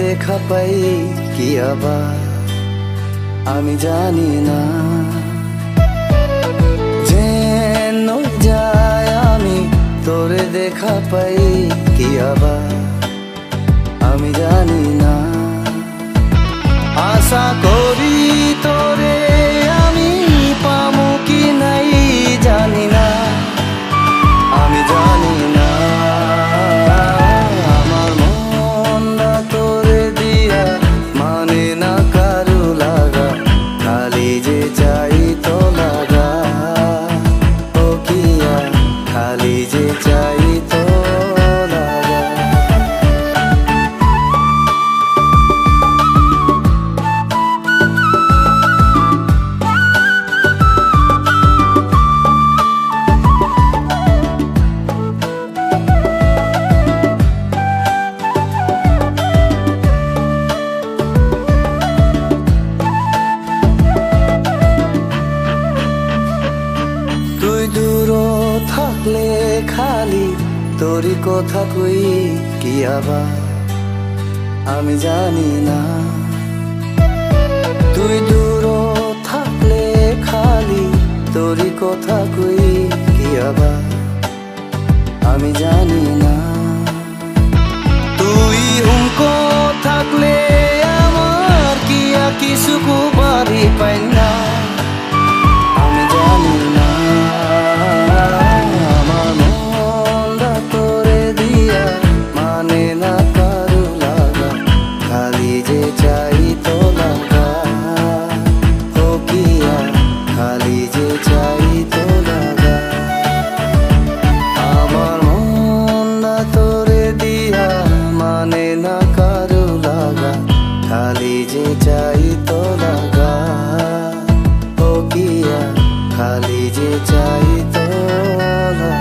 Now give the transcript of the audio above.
দেখা পাই কি আবার আমি জানি না। যেন যায় আমি তোরে দেখা পাই কি আবার আমি জানি না। আশা করি তোরে আমি পামু কি নাই জানি না, আমি জানি না। আমার মনটা তোরে দিয়া মানে না কারু লাগা, খালি যে চাই তো লাগা। ও কিয়া খালি যে চাই তো লাগা। তুই দূর থাকলে খালি তোরই কথা কই কি আবার আমি জানি না। তুই দূর থাকলে খালি তোরই কথা কই কি আবার আমি জানি না। তুই হুমকো থাকলে আমার কিয়া কিছু বাড়ি পাই না, আমি জানি না। আমার মনটা তোরে দিয়া মানে না কারু লাগা, খালি যে চাই তো লাগা। ও কিয়া খালি যে চাই তো লাগা। আমার মনটা তোরে দিয়া মানে না কারু লাগা, খালি যে চাই তো লাগা। ও কিয়া খালি যে চাই তো লাগা।